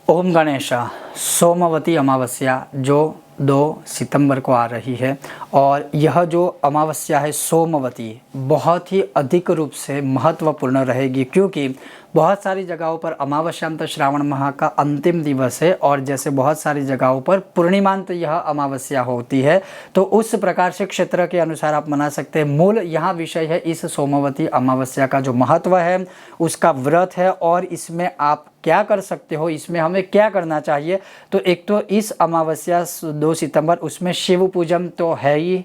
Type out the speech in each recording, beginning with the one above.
ओम गणेशा। सोमवती अमावस्या जो 2 सितंबर को आ रही है और यह जो अमावस्या है सोमवती बहुत ही अधिक रूप से महत्वपूर्ण रहेगी, क्योंकि बहुत सारी जगहों पर अमावस्यांत श्रावण माह का अंतिम दिवस है और जैसे बहुत सारी जगहों पर पूर्णिमांत यह अमावस्या होती है, तो उस प्रकार से क्षेत्र के अनुसार आप मना सकते हैं। मूल यहाँ विषय है इस सोमवती अमावस्या का जो महत्व है, उसका व्रत है और इसमें आप क्या कर सकते हो, इसमें हमें क्या करना चाहिए। तो एक तो इस अमावस्या 2 सितंबर उसमें शिव पूजन तो है ही,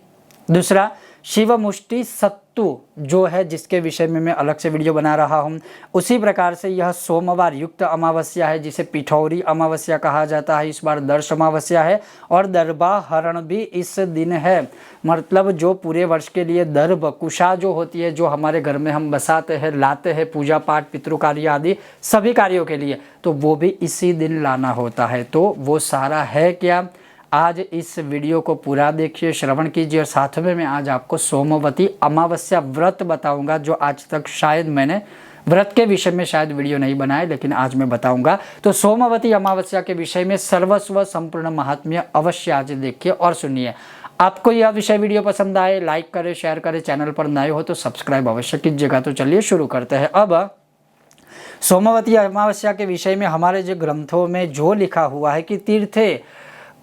दूसरा शिव मुष्टि सत्तु जो है जिसके विषय में मैं अलग से वीडियो बना रहा हूँ। उसी प्रकार से यह सोमवार युक्त अमावस्या है जिसे पिठौरी अमावस्या कहा जाता है। इस बार दर्श अमावस्या है और दरबा हरण भी इस दिन है, मतलब जो पूरे वर्ष के लिए दर्भ कुशा जो होती है, जो हमारे घर में हम बसाते हैं, लाते हैं पूजा पाठ पितृ कार्य आदि सभी कार्यों के लिए, तो वो भी इसी दिन लाना होता है। तो वो सारा है क्या, आज इस वीडियो को पूरा देखिए, श्रवण कीजिए और साथ में मैं आज आपको सोमवती अमावस्या व्रत बताऊंगा, जो आज तक शायद मैंने व्रत के विषय में शायद वीडियो नहीं बनाए, लेकिन आज मैं बताऊंगा। तो सोमवती अमावस्या के विषय में सर्वस्व संपूर्ण महात्म्य अवश्य आज देखिए और सुनिए। आपको यह विषय वीडियो पसंद आए लाइक करें, शेयर करें, चैनल पर नए हो तो सब्सक्राइब अवश्य कीजिएगा। तो चलिए शुरू करते हैं। अब सोमवती अमावस्या के विषय में हमारे जो ग्रंथों में जो लिखा हुआ है कि तीर्थे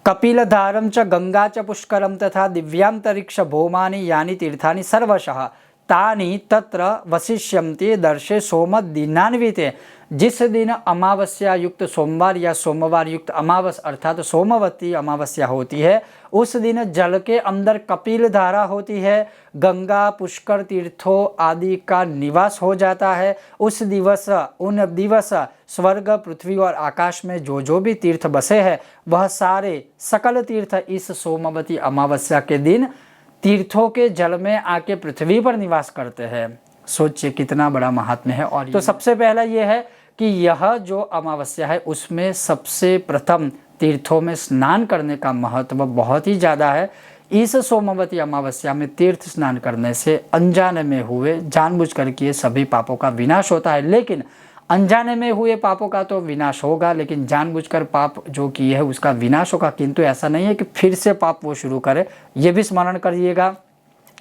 कपिलधारम च गंगा च पुष्करम तथा दिव्यांतरिक्ष भौमानि यानि तीर्थानि सर्वशः तानि तत्र वसिष्यन्ति दर्शे सोम दिनान्विते। जिस दिन अमावस्या युक्त सोमवार या सोमवार युक्त अमावस अर्थात सोमवती अमावस्या होती है, उस दिन जल के अंदर कपिल धारा होती है, गंगा पुष्कर तीर्थों आदि का निवास हो जाता है। उस दिवस उन दिवस स्वर्ग पृथ्वी और आकाश में जो भी तीर्थ बसे हैं वह सारे सकल तीर्थ इस सोमवती अमावस्या के दिन तीर्थों के जल में आके पृथ्वी पर निवास करते हैं। सोचिए कितना बड़ा महात्म्य है। और तो सबसे पहला ये है कि यह जो अमावस्या है उसमें सबसे प्रथम तीर्थों में स्नान करने का महत्व बहुत ही ज़्यादा है। इस सोमवती अमावस्या में तीर्थ स्नान करने से अनजाने में हुए जानबूझकर किए सभी पापों का विनाश होता है। लेकिन अनजाने में हुए पापों का तो विनाश होगा, लेकिन जानबूझकर पाप जो किए है उसका विनाश होगा, किंतु ऐसा नहीं है कि फिर से पाप वो शुरू करे, ये भी स्मरण करिएगा।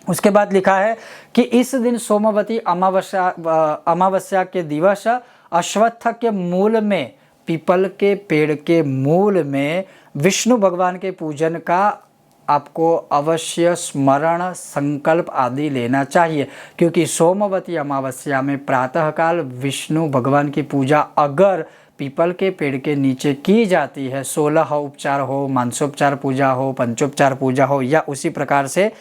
उसके बाद लिखा है कि इस दिन सोमवती अमावस्या के दिवस अश्वत्थ के मूल में, पीपल के पेड़ के मूल में विष्णु भगवान के पूजन का आपको अवश्य स्मरण संकल्प आदि लेना चाहिए, क्योंकि सोमवती अमावस्या में प्रातःकाल विष्णु भगवान की पूजा अगर पीपल के पेड़ के नीचे की जाती है, 16 उपचार हो, मांसोपचार पूजा हो, पंचोपचार पूजा हो, या उसी प्रकार से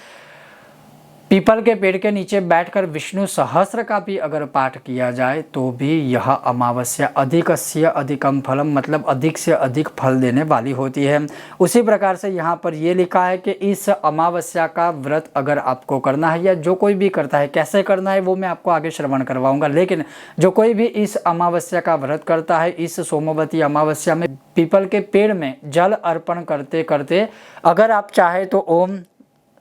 पीपल के पेड़ के नीचे बैठकर विष्णु सहस्त्र का भी अगर पाठ किया जाए तो भी यह अमावस्या अधिकस्य अधिकम फलम, मतलब अधिक से अधिक फल देने वाली होती है। उसी प्रकार से यहाँ पर यह लिखा है कि इस अमावस्या का व्रत अगर आपको करना है या जो कोई भी करता है, कैसे करना है वो मैं आपको आगे श्रवण करवाऊंगा, लेकिन जो कोई भी इस अमावस्या का व्रत करता है, इस सोमवती अमावस्या में पीपल के पेड़ में जल अर्पण करते करते अगर आप चाहे तो ओम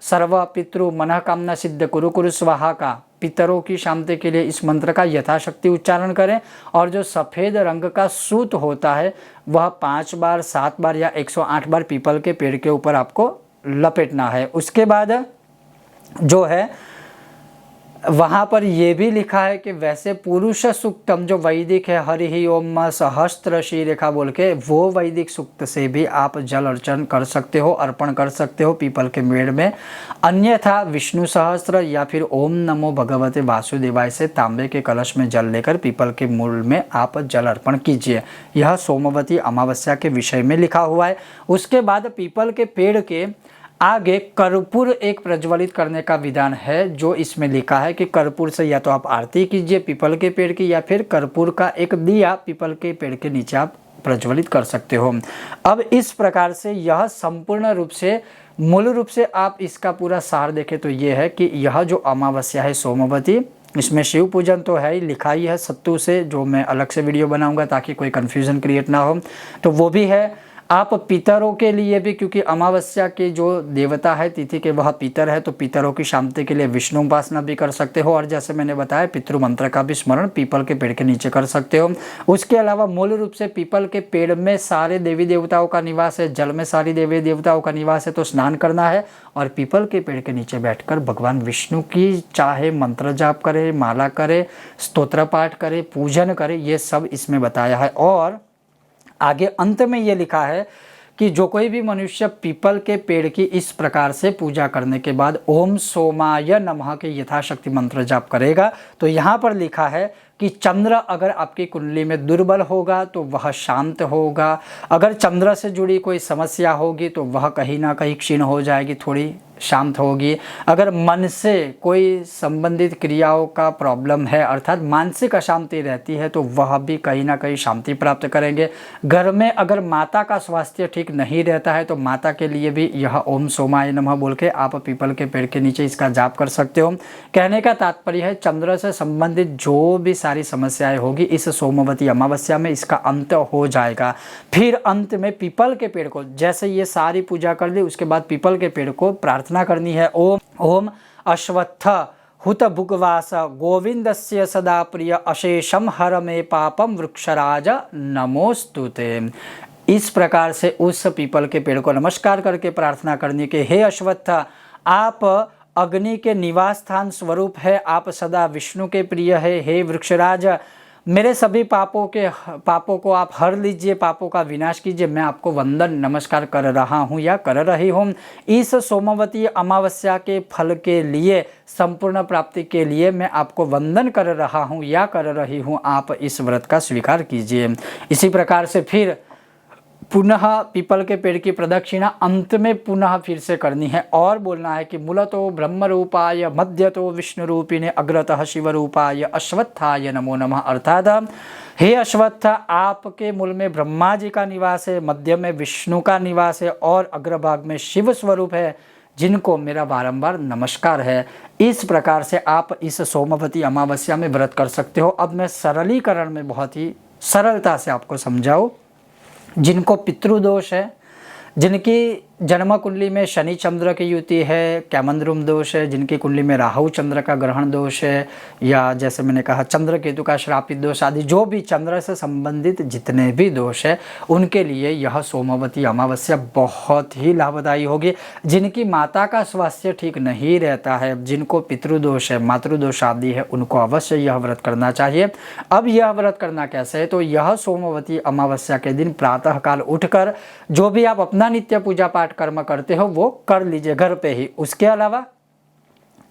सर्व पितृ मनः कामना सिद्ध कुरु कुरु स्वाहा का, पितरों की शांति के लिए इस मंत्र का यथाशक्ति उच्चारण करें। और जो सफ़ेद रंग का सूत होता है वह 5 बार 7 बार या 108 बार पीपल के पेड़ के ऊपर आपको लपेटना है। उसके बाद जो है वहाँ पर यह भी लिखा है कि वैसे पुरुष सूक्तम जो वैदिक है, हरि ही ओम सहस्त्र श्री रेखा बोल के, वो वैदिक सूक्त से भी आप जल अर्चन कर सकते हो, अर्पण कर सकते हो पीपल के पेड़ में। अन्यथा विष्णु सहस्त्र या फिर ओम नमो भगवते वासुदेवाय से तांबे के कलश में जल लेकर पीपल के मूल में आप जल अर्पण कीजिए। यह सोमवती अमावस्या के विषय में लिखा हुआ है। उसके बाद पीपल के पेड़ के आगे कर्पूर एक प्रज्वलित करने का विधान है, जो इसमें लिखा है कि कर्पूर से या तो आप आरती कीजिए पीपल के पेड़ की, या फिर कर्पूर का एक दिया पीपल के पेड़ के नीचे आप प्रज्वलित कर सकते हो। अब इस प्रकार से यह संपूर्ण रूप से मूल रूप से आप इसका पूरा सार देखें तो ये है कि यह जो अमावस्या है सोमवती, इसमें शिव पूजन तो है ही, लिखा ही है सत्तू से, जो मैं अलग से वीडियो बनाऊंगा ताकि कोई कन्फ्यूज़न क्रिएट ना हो, तो वो भी है। आप पितरों के लिए भी, क्योंकि अमावस्या के जो देवता है तिथि के वह पितर है, तो पितरों की शांति के लिए विष्णु उपासना भी कर सकते हो। और जैसे मैंने बताया पितृ मंत्र का भी स्मरण पीपल के पेड़ के नीचे कर सकते हो। उसके अलावा मूल रूप से पीपल के पेड़ में सारे देवी देवताओं का निवास है, जल में सारी देवी देवताओं का निवास है, तो स्नान करना है और पीपल के पेड़ के नीचे बैठकर भगवान विष्णु की चाहे मंत्र जाप करे, माला करे, स्तोत्र पाठ करे, पूजन करे, ये सब इसमें बताया है। और आगे अंत में ये लिखा है कि जो कोई भी मनुष्य पीपल के पेड़ की इस प्रकार से पूजा करने के बाद ओम सोमाय नमः के यथाशक्ति मंत्र जाप करेगा, तो यहाँ पर लिखा है कि चंद्र अगर आपकी कुंडली में दुर्बल होगा तो वह शांत होगा, अगर चंद्र से जुड़ी कोई समस्या होगी तो वह कहीं ना कहीं क्षीण हो जाएगी, थोड़ी शांत होगी। अगर मन से कोई संबंधित क्रियाओं का प्रॉब्लम है अर्थात मानसिक अशांति रहती है तो वह भी कहीं ना कहीं शांति प्राप्त करेंगे। घर में अगर माता का स्वास्थ्य ठीक नहीं रहता है तो माता के लिए भी यह ओम सोमाय नमः बोल के आप पीपल के पेड़ के नीचे इसका जाप कर सकते हो। कहने का तात्पर्य है चंद्र से संबंधित जो भी सारी समस्याएं होगी इस सोमवती अमावस्या में इसका अंत हो जाएगा। फिर अंत में पीपल के पेड़ को, जैसे ये सारी पूजा कर ली उसके बाद पीपल के पेड़ को प्रार्थना करनी है। ओम अश्वत्थ हुत भुगवास गोविंदस्य सदा प्रिय अशेषम हर मे पापम वृक्षराज नमोस्तुते। इस प्रकार से उस पीपल के पेड़ को नमस्कार करके प्रार्थना करनी कि हे अश्वत्थ, आप अग्नि के निवास स्थान स्वरूप है, आप सदा विष्णु के प्रिय है। हे वृक्षराज, मेरे सभी पापों को आप हर लीजिए, पापों का विनाश कीजिए। मैं आपको वंदन नमस्कार कर रहा हूँ या कर रही हूँ। इस सोमवती अमावस्या के फल के लिए, संपूर्ण प्राप्ति के लिए मैं आपको वंदन कर रहा हूँ या कर रही हूँ। आप इस व्रत का स्वीकार कीजिए। इसी प्रकार से फिर पुनः पीपल के पेड़ की प्रदक्षिणा अंत में पुनः फिर से करनी है और बोलना है कि मूलतो ब्रह्म रूपाय, मध्यतो विष्णु रूपिणे, अग्रतः शिव रूपाय, अश्वत्थाय नमो नमः। अर्थात हे अश्वत्थ, आपके मूल में ब्रह्मा जी का निवास है, मध्य में विष्णु का निवास है और अग्रभाग में शिव स्वरूप है, जिनको मेरा बारंबार नमस्कार है। इस प्रकार से आप इस सोमवती अमावस्या में व्रत कर सकते हो। अब मैं सरलीकरण में बहुत ही सरलता से आपको समझाऊँ। जिनको पितृदोष है, जिनकी जन्म कुंडली में शनि चंद्र की युति है, कैमंद्रुम दोष है, जिनकी कुंडली में राहु चंद्र का ग्रहण दोष है, या जैसे मैंने कहा चंद्र केतु का श्रापित दोष आदि जो भी चंद्र से संबंधित जितने भी दोष है उनके लिए यह सोमवती अमावस्या बहुत ही लाभदायी होगी। जिनकी माता का स्वास्थ्य ठीक नहीं रहता है, जिनको पितृदोष है, मातृदोष आदि है, उनको अवश्य यह व्रत करना चाहिए। अब यह व्रत करना कैसे है, तो यह सोमवती अमावस्या के दिन प्रातःकाल उठकर जो भी आप अपना नित्य पूजा पाठ कर्म करते हो वो कर लीजिए घर पे ही। उसके अलावा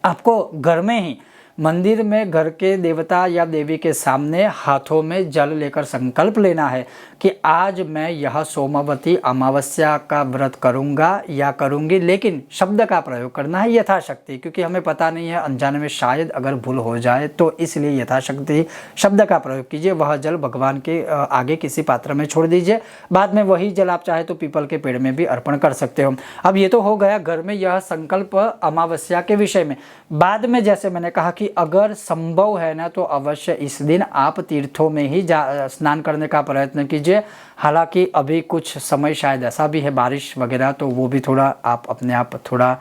आपको घर में ही मंदिर में घर के देवता या देवी के सामने हाथों में जल लेकर संकल्प लेना है कि आज मैं यह सोमवती अमावस्या का व्रत करूंगा या करूंगी, लेकिन शब्द का प्रयोग करना है यथाशक्ति, क्योंकि हमें पता नहीं है, अनजाने में शायद अगर भूल हो जाए, तो इसलिए यथाशक्ति शब्द का प्रयोग कीजिए। वह जल भगवान के आगे किसी पात्र में छोड़ दीजिए, बाद में वही जल आप चाहे तो पीपल के पेड़ में भी अर्पण कर सकते हो। अब ये तो हो गया घर में यह संकल्प अमावस्या के विषय में। बाद में जैसे मैंने कहा कि अगर संभव है ना तो अवश्य इस दिन आप तीर्थों में ही स्नान करने का प्रयत्न कीजिए। हालांकि अभी कुछ समय शायद ऐसा भी है बारिश वगैरह, तो वो भी थोड़ा आप अपने आप थोड़ा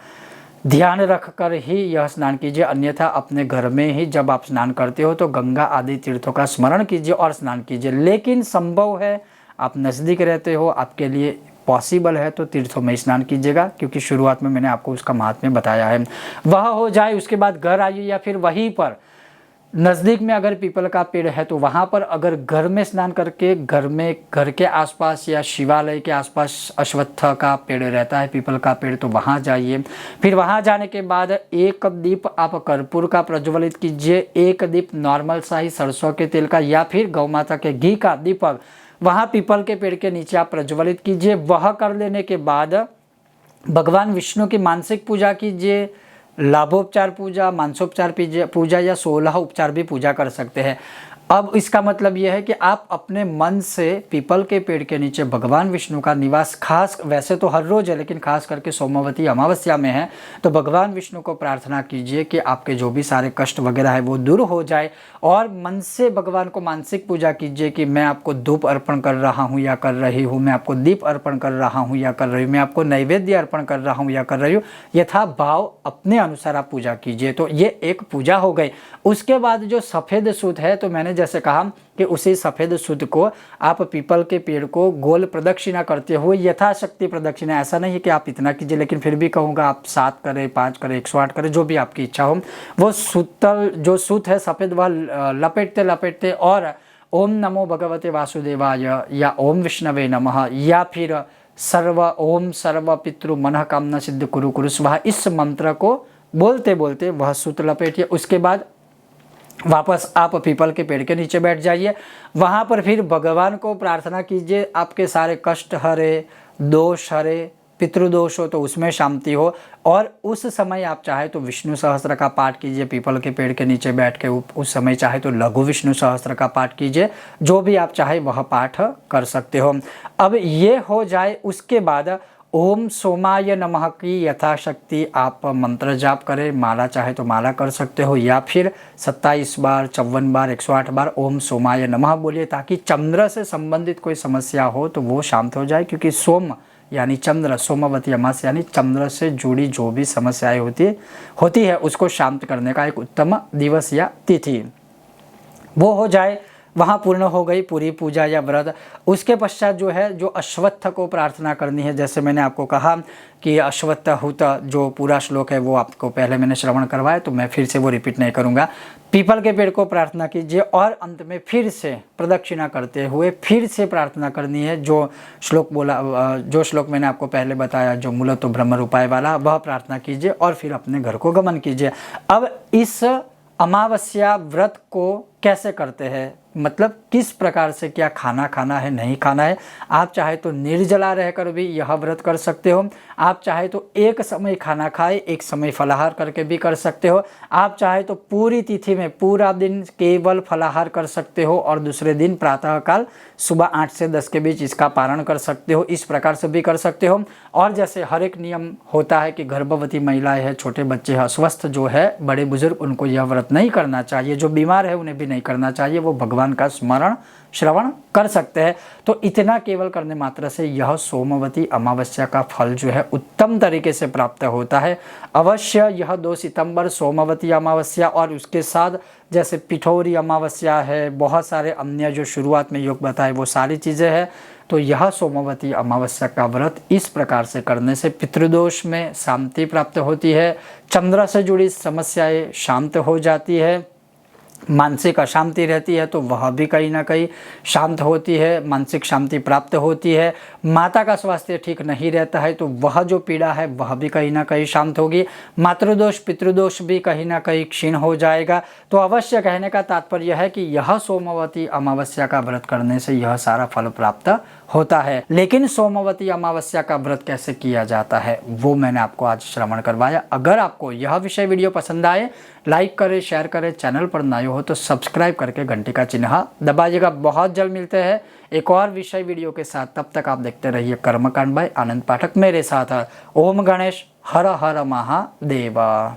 ध्यान रख कर ही यह स्नान कीजिए। अन्यथा अपने घर में ही जब आप स्नान करते हो तो गंगा आदि तीर्थों का स्मरण कीजिए और स्नान कीजिए। लेकिन संभव है, आप नज़दीक रहते हो, आपके लिए पॉसिबल है, तो तीर्थों में स्नान कीजिएगा, क्योंकि शुरुआत में मैंने आपको उसका महात्म्य बताया है। वह हो जाए उसके बाद घर आइए, या फिर वहीं पर नज़दीक में अगर पीपल का पेड़ है तो वहाँ पर अगर घर में स्नान करके घर के आसपास या शिवालय के आसपास अश्वत्थ का पेड़ रहता है, पीपल का पेड़, तो वहाँ जाइए। फिर वहाँ जाने के बाद एक दीप आप कर्पूर का प्रज्वलित कीजिए, एक दीप नॉर्मल सा ही सरसों के तेल का या फिर गौ माता के घी का दीपक वहाँ पीपल के पेड़ के नीचे आप प्रज्वलित कीजिए। वह कर लेने के बाद भगवान विष्णु की मानसिक पूजा कीजिए, लाभोपचार पूजा, मानसोपचार पूजा या 16 उपचार भी पूजा कर सकते हैं। अब इसका मतलब यह है कि आप अपने मन से पीपल के पेड़ के नीचे भगवान विष्णु का निवास, खास वैसे तो हर रोज है लेकिन खास करके सोमवती अमावस्या में है, तो भगवान विष्णु को प्रार्थना कीजिए कि आपके जो भी सारे कष्ट वगैरह है वो दूर हो जाए। और मन से भगवान को मानसिक पूजा कीजिए कि मैं आपको धूप अर्पण कर रहा हूँ या कर रही हूँ, मैं आपको दीप अर्पण कर रहा हूँ या कर रही हूँ, मैं आपको नैवेद्य अर्पण कर रहा हूँ या कर रही हूँ। यथा भाव अपने अनुसार आप पूजा कीजिए। तो ये एक पूजा हो गई। उसके बाद जो सफ़ेद सूत है, तो मैंने जैसे कहा कि उसी सफ़ेद सूत को आप पीपल के पेड़ को गोल प्रदक्षिणा करते हुए, यथाशक्ति प्रदक्षिणा, ऐसा नहीं है कि आप इतना कीजिए, लेकिन फिर भी कहूँगा आप 7 करें, 5 करें, 108 करें, जो भी आपकी इच्छा हो। वो सूतल जो सूत है सफ़ेद, वह लपेटते लपेटते और ओम नमो भगवते वासुदेवाय या ओम विष्णवे नमः या फिर ओम सर्व पितृ मनः कामना सिद्ध कुरु कुरु स्वाहा, इस मंत्र को बोलते बोलते वह सूत लपेटिए। उसके बाद वापस आप पीपल के पेड़ के नीचे बैठ जाइए। वहाँ पर फिर भगवान को प्रार्थना कीजिए आपके सारे कष्ट हरे, दोष हरे, पितृदोष हो तो उसमें शांति हो। और उस समय आप चाहे तो विष्णु सहस्त्र का पाठ कीजिए पीपल के पेड़ के नीचे बैठ के। उस समय चाहे तो लघु विष्णु सहस्त्र का पाठ कीजिए, जो भी आप चाहे वह पाठ कर सकते हो। अब ये हो जाए, उसके बाद ओम सोमाय नमः की यथाशक्ति आप मंत्र जाप करें। माला चाहे तो माला कर सकते हो, या फिर 27 बार, 54 बार, 108 बार ओम सोमाय नमः बोलिए, ताकि चंद्र से संबंधित कोई समस्या हो तो वो शांत हो जाए। क्योंकि सोम यानी चंद्र, सोमवती अमावस्या यानी चंद्र से जुड़ी जो भी समस्याएं होती है उसको शांत करने का एक उत्तम दिवस या तिथि। वो हो जाए, वहाँ पूर्ण हो गई पूरी पूजा या व्रत। उसके पश्चात जो है, जो अश्वत्थ को प्रार्थना करनी है, जैसे मैंने आपको कहा कि अश्वत्थ हुत जो पूरा श्लोक है वो आपको पहले मैंने श्रवण करवाया, तो मैं फिर से वो रिपीट नहीं करूँगा। पीपल के पेड़ को प्रार्थना कीजिए और अंत में फिर से प्रदक्षिणा करते हुए फिर से प्रार्थना करनी है। जो श्लोक मैंने आपको पहले बताया, जो मूलतः ब्रह्म रूपाय वाला, वह प्रार्थना कीजिए और फिर अपने घर को गमन कीजिए। अब इस अमावस्या व्रत को कैसे करते हैं, मतलब किस प्रकार से क्या खाना खाना है, नहीं खाना है। आप चाहे तो निर्जला रहकर भी यह व्रत कर सकते हो। आप चाहे तो एक समय खाना खाए, एक समय फलाहार करके भी कर सकते हो। आप चाहे तो पूरी तिथि में पूरा दिन केवल फलाहार कर सकते हो और दूसरे दिन प्रातःकाल सुबह 8 से 10 के बीच इसका पारण कर सकते हो। इस प्रकार से भी कर सकते हो। और जैसे हर एक नियम होता है कि गर्भवती महिलाएं हैं, छोटे बच्चे हैं, अस्वस्थ जो है, बड़े बुजुर्ग, उनको यह व्रत नहीं करना चाहिए। जो बीमार है उन्हें भी नहीं करना चाहिए, वो भगवान का स्मरण श्रवण कर सकते हैं। तो इतना केवल करने मात्र से यह सोमवती अमावस्या का फल जो है उत्तम तरीके से प्राप्त होता है। अवश्य यह 2 सितंबर सोमवती अमावस्या और उसके साथ जैसे पिठौरी अमावस्या है, बहुत सारे अन्य जो शुरुआत में योग बताए वो सारी चीज़ें हैं। तो यह सोमवती अमावस्या का व्रत इस प्रकार से करने से पितृदोष में शांति प्राप्त होती है, चंद्र से जुड़ी समस्याएं शांत हो जाती है, मानसिक अशांति रहती है तो वह भी कहीं ना कहीं शांत होती है, मानसिक शांति प्राप्त होती है। माता का स्वास्थ्य ठीक नहीं रहता है तो वह जो पीड़ा है वह भी कहीं ना कहीं शांत होगी। मातृदोष पितृदोष भी कहीं ना कहीं क्षीण हो जाएगा। तो अवश्य कहने का तात्पर्य है कि यह सोमवती अमावस्या का व्रत करने से यह सारा फल प्राप्त होता है। लेकिन सोमवती अमावस्या का व्रत कैसे किया जाता है वो मैंने आपको आज श्रवण करवाया। अगर आपको यह विषय वीडियो पसंद आए, लाइक करें, शेयर करें, चैनल पर नए हो तो सब्सक्राइब करके घंटी का चिन्ह दबाइएगा। बहुत जल्द मिलते हैं एक और विषय वीडियो के साथ। तब तक आप देखते रहिए कर्मकांड बाय आनंद पाठक मेरे साथ। ओम गणेश हर हर महादेवा।